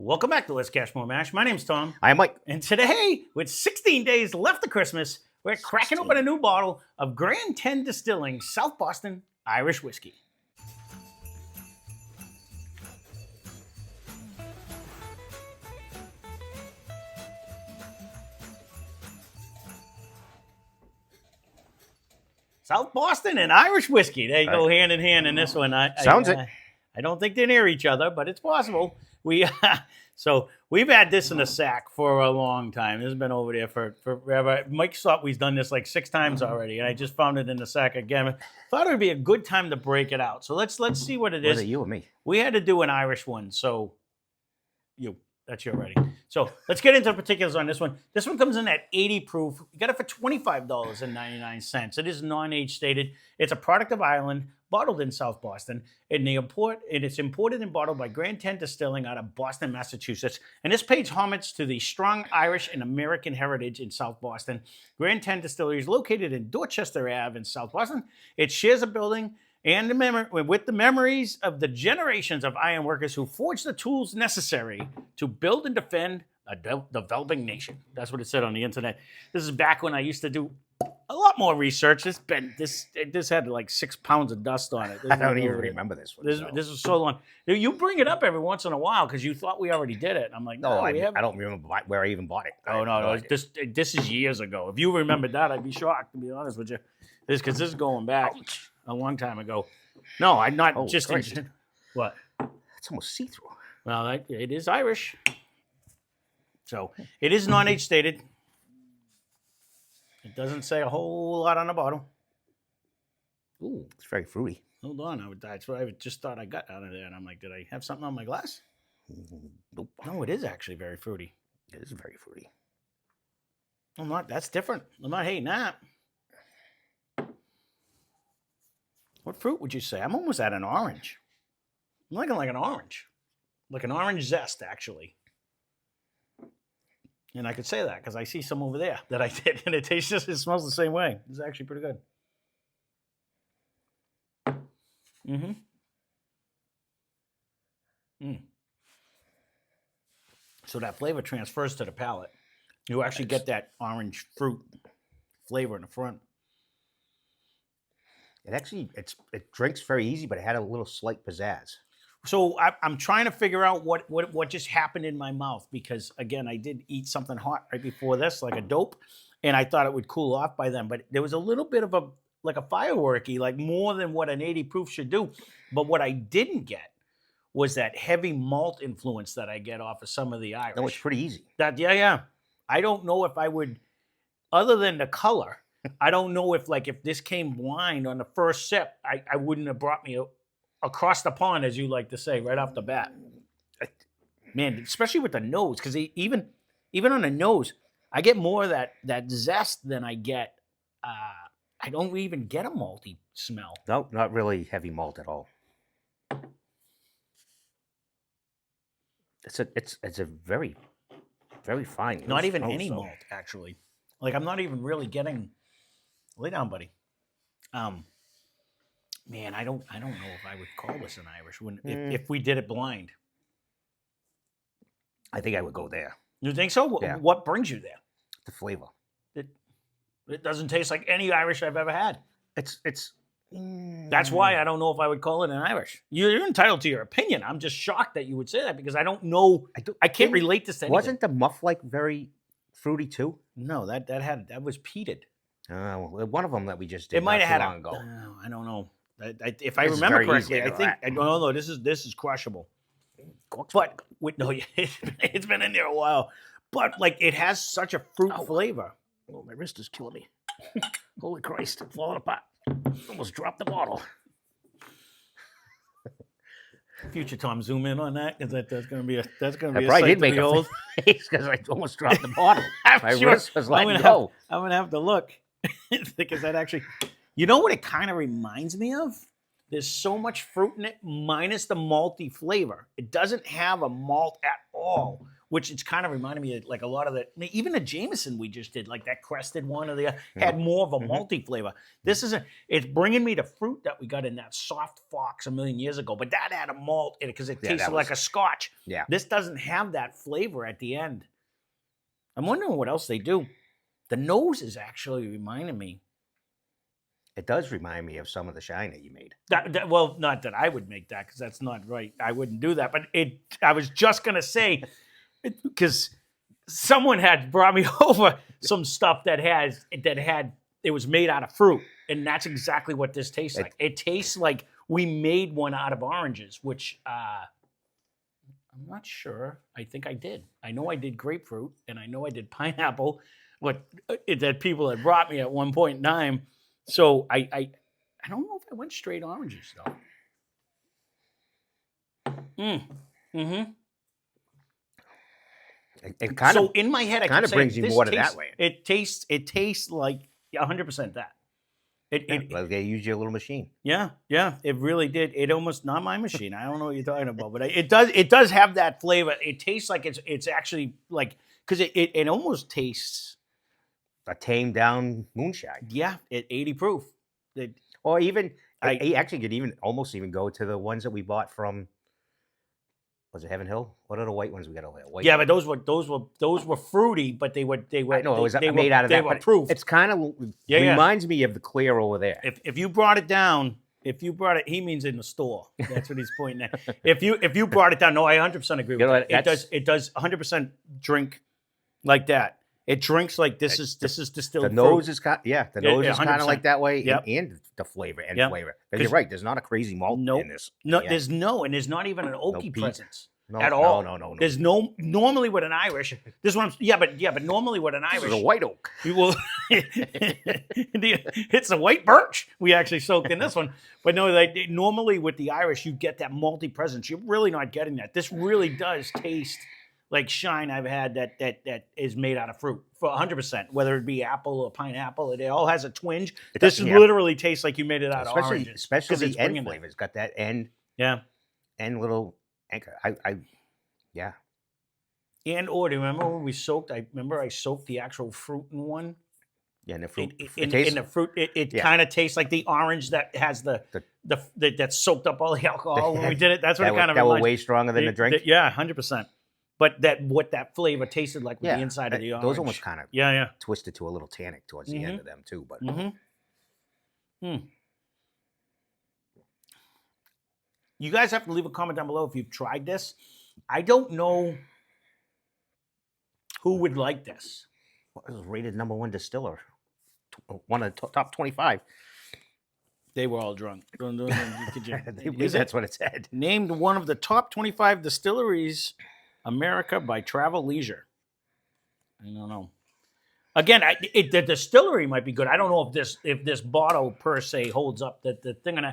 Welcome back to Lesscashmoremash. My name's Tom. I'm Mike. And today, with 16 days left of Christmas, we're cracking open a new bottle of GrandTen Distilling South Boston Irish Whiskey. South Boston and Irish whiskey. They go hand in hand in this one. I don't think they're near each other, but it's possible. So we've had this in the sack for a long time. This has been over there for forever. Mike thought we've done this like 6 times already, and I just found it in the sack again. Thought it would be a good time to break it out. So let's see what it is. Was it you or me? We had to do an Irish one, so that's you already. So let's get into the particulars on this one. This one comes in at 80 proof. You got it for $25.99. It is non-age stated. It's a product of Ireland, bottled in South Boston. It's imported and bottled by GrandTen Distilling out of Boston, Massachusetts. And this pays homage to the strong Irish and American heritage in South Boston. GrandTen Distillery is located in Dorchester Ave in South Boston. It shares a building and with the memories of the generations of iron workers who forged the tools necessary to build and defend a developing nation. That's what it said on the internet. This is back when I used to do a lot more research. This had like 6 pounds of dust on it. I don't even remember this one. This was so long. You bring it up every once in a while because you thought we already did it. I'm like, no, I don't remember where I even bought it. Oh no. This is years ago. If you remembered that, I'd be shocked, to be honest with you. This is going back a long time ago. No, I'm not just interested. What? It's almost see-through. Well, it is Irish. So it is non-age stated. It doesn't say a whole lot on the bottle. Ooh, it's very fruity. Hold on, that's what I just thought I got out of there, and I'm like, did I have something on my glass? Nope. No, it is actually very fruity. It is very fruity. That's different. I'm not hating that. What fruit would you say? I'm almost at an orange. I'm liking like an orange. Like an orange zest, actually. And I could say that because I see some over there that I did, and it smells the same way. It's actually pretty good. So that flavor transfers to the palate. You actually get that orange fruit flavor in the front. It drinks very easy, but it had a little slight pizzazz. So I'm trying to figure out what just happened in my mouth because, again, I did eat something hot right before this, like a dope, and I thought it would cool off by then. But there was a little bit of a fireworky, like more than what an 80 proof should do. But what I didn't get was that heavy malt influence that I get off of some of the Irish. No, it's pretty easy. Yeah. I don't know if I would, other than the color, I don't know if this came blind on the first sip, I wouldn't have brought me across the pond, as you like to say, right off the bat. Man, especially with the nose, because even on the nose, I get more of that zest than I get. I don't even get a malty smell. No, not really heavy malt at all. It's a very, very fine. Not even any malt, actually. Like I'm not even really getting. Lay down, buddy. Man, I don't know if I would call this an Irish if we did it blind. I think I would go there. You think so? Yeah. What brings you there? The flavor. It doesn't taste like any Irish I've ever had. That's why I don't know if I would call it an Irish. You're entitled to your opinion. I'm just shocked that you would say that because I don't know. I can't relate this to anything. Wasn't the muff very fruity too? No, that was peated. One of them that we just did. It might have had long ago. I don't know. If I remember correctly, I think no. This is crushable. But it's been in there a while. But it has such a fruit flavor. Oh, my wrist is killing me. Holy Christ, it's falling apart. Almost dropped the bottle. Future Tom, zoom in on that because that's going to be a I probably did make a face because I almost dropped the bottle. My wrist was letting go. I'm going to have to look because that actually. You know what it kind of reminds me of? There's so much fruit in it minus the malty flavor. It doesn't have a malt at all. which it's kind of reminded me of like a lot of even the Jameson we just did, like that crested one or the had more of a malty flavor. This isn't. It's bringing me the fruit that we got in that soft fox a million years ago, but that had a malt in it because it tasted like a Scotch. Yeah. This doesn't have that flavor at the end. I'm wondering what else they do. The nose is actually reminding me. It does remind me of some of the shine that you made. Well, not that I would make that because that's not right. I wouldn't do that. But I was just gonna say because someone had brought me over some stuff that it was made out of fruit, and that's exactly what this tastes like. It tastes like we made one out of oranges, which I'm not sure. I think I did. I know I did grapefruit, and I know I did pineapple. That people had brought me at one point in time. So I don't know if I went straight oranges though. Mm-hmm. It kind so of in my head, I kind of brings you more to that way. It tastes like 100% that. Like they used your little machine. Yeah, it really did. It almost not my machine. I don't know what you're talking about, but it does have that flavor. It tastes like it's actually like because it almost tastes. A tamed down moonshine. Yeah, at 80 proof. Or even, I actually could almost go to the ones that we bought from, was it Heaven Hill? What are the white ones we got over there? Yeah, but those were fruity, but they were I know, it was made out of that. They were proof. It's kind of reminds me of the clear over there. If you brought it down, he means in the store. That's what he's pointing at. If you brought it down, no, I 100% agree with that. It does 100% drink like that. It drinks like this is distilled. The nose is kind of like that way, Yep. and the flavor and Yep. flavor. Because you're right, there's not a crazy malt in this. No, there's not even an oaky presence at No, all. no. There's normally with an Irish. This one, but normally with an Irish, This is a white oak. You will. It's a white birch. We actually soaked in this one, but no, normally with the Irish, you get that malty presence. You're really not getting that. This really does taste like shine I've had that is made out of fruit for 100%, whether it be apple or pineapple. It all has a twinge. This literally tastes like you made it out of oranges. Especially the end flavor. It's got that end little anchor. Yeah. And or do you remember when we soaked? I soaked the actual fruit in one. Yeah, and the fruit. In the fruit, it kind of tastes like the orange that has that soaked up all the alcohol when we did it. That's what it kind of that reminds. were way stronger than the drink. Yeah, 100%. But what that flavor tasted like with the inside of the orange. Those almost kind of twisted to a little tannic towards the end of them too. But you guys have to leave a comment down below if you've tried this. I don't know who would like this. It was rated #1 distiller, one of the top 25. They were all drunk. That's what it said. Named one of the top 25 distilleries. America by Travel Leisure. I don't know. Again, the distillery might be good. I don't know if this bottle per se holds up. The thing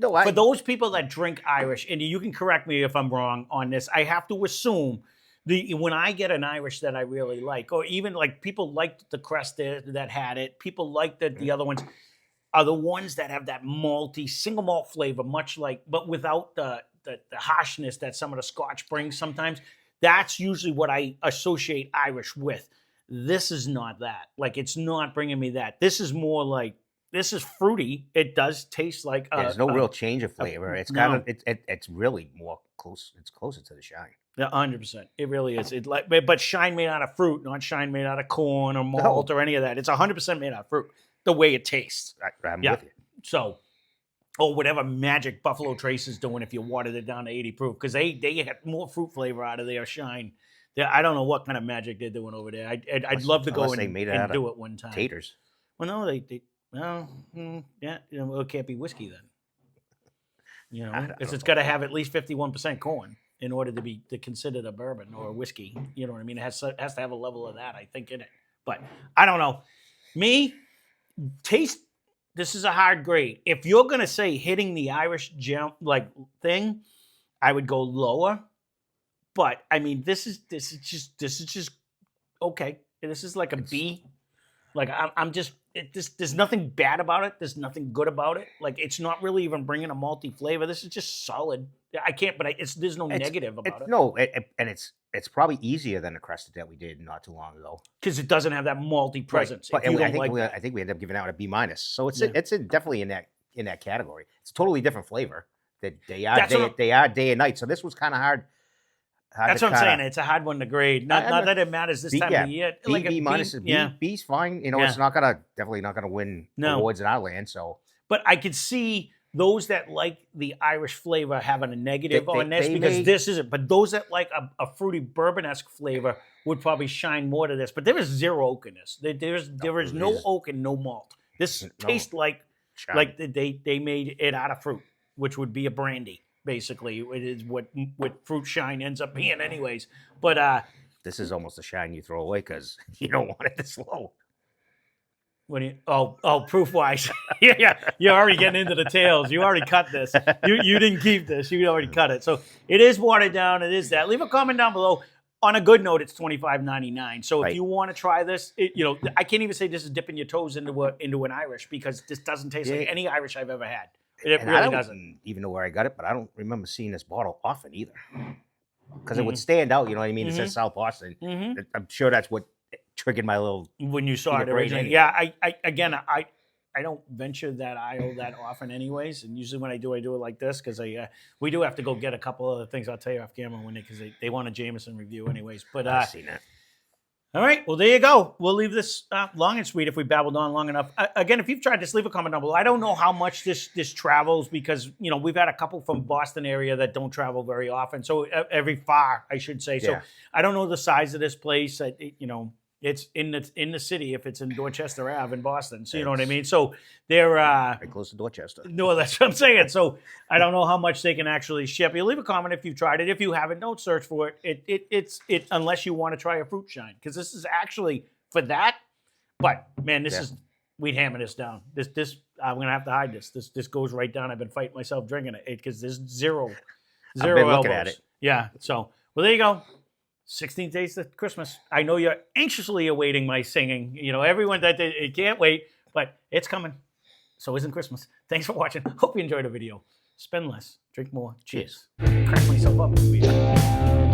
for those people that drink Irish, and you can correct me if I'm wrong on this. I have to assume when I get an Irish that I really like, or even like people liked the crest that had it, people like the other ones, are the ones that have that malty single malt flavor, much like, but without the harshness that some of the Scotch brings sometimes. That's usually what I associate Irish with. This is not that. Like, it's not bringing me that. This is more like, this is fruity. It does taste like there's no real change of flavor. It's kind of it's really more close. It's closer to the shine. Yeah, 100%. It really is. But shine made out of fruit, not shine made out of corn or malt or any of that. It's 100% made out of fruit. The way it tastes. I'm with you. So, or whatever magic Buffalo Trace is doing if you watered it down to 80 proof, because they get more fruit flavor out of their shine. I don't know what kind of magic they're doing over there. I'd love to go and do it one time. Taters. Well, no, it can't be whiskey then. It's got to have at least 51% corn in order to be considered a bourbon or a whiskey. You know what I mean? It has to have a level of that, I think, in it. But I don't know. Taste. This is a hard grade. If you're gonna say hitting the Irish gem thing, I would go lower. But I mean, this is just okay. This is like a B. Like there's nothing bad about it. There's nothing good about it. Like, it's not really even bringing a malty flavor. This is just solid. I can't. But there's no negative about it. No, and it's it's probably easier than the Crested that we did not too long ago. Because it doesn't have that malty presence. But If you I don't think like we, that. I think we ended up giving out a B minus. So it's Yeah. definitely in that category. It's a totally different flavor. That they are That's what they are day and night. So this was kind of hard. That's what I'm saying. It's a hard one to grade. Not that it matters this time of year. B, Like a B minus is B. yeah. B's fine. You know, Yeah. it's definitely not gonna win No. awards in our land. So But I could see those that like the Irish flavor having a negative on this they because may- this isn't. But those that like a fruity bourbon-esque flavor would probably shine more to this. But there is zero oak in this. There is no there's- oak and no malt. This No. tastes like Chai. they made it out of fruit, which would be a brandy. Basically, it is what fruit shine ends up being, anyways. But This is almost a shine you throw away because you don't want it this low. when you proof wise, yeah, you're already getting into the tails. You already cut this. You didn't keep this. You already cut it. So it is watered down. It is that. Leave a comment down below. On a good note, it's $25.99. So if Right. you want to try this, I can't even say this is dipping your toes into an Irish because this doesn't taste like Yeah. any Irish I've ever had. It And I really don't doesn't. even know where I got it, but I don't remember seeing this bottle often either. Because it Mm-hmm. would stand out, you know what I mean? It says South Boston. hmm I'm sure that's what triggered my little. When you saw Eat it it right originally, in. yeah. I don't venture that aisle that often, anyways. And usually when I do it like this because we do have to go get a couple other things. I'll tell you off camera because they want a Jameson review, anyways. But I've seen that. all right, well there you go. We'll leave this long and sweet if we babbled on long enough. Again, if you've tried this, leave a comment down below. I don't know how much this travels because we've had a couple from Boston area that don't travel very often. So every far, I should say. So Yeah. I don't know the size of this place. It's in the city if it's in Dorchester Ave in Boston. So you know what I mean. So they're Right close to Dorchester. no, that's what I'm saying. So I don't know how much they can actually ship. You leave a comment if you've tried it. If you haven't, don't search for it. It's unless you want to try a fruit shine because this is actually for that. But man, we'd hammer this down. This I'm gonna have to hide this. This goes right down. I've been fighting myself drinking it because there's zero I've been looking elbows. at it. Yeah. So well, there you go. 16 days to Christmas. I know you're anxiously awaiting my singing. Everyone that it can't wait, but it's coming. So isn't Christmas. Thanks for watching. Hope you enjoyed the video. Spend less, drink more. Cheers. Crack myself up.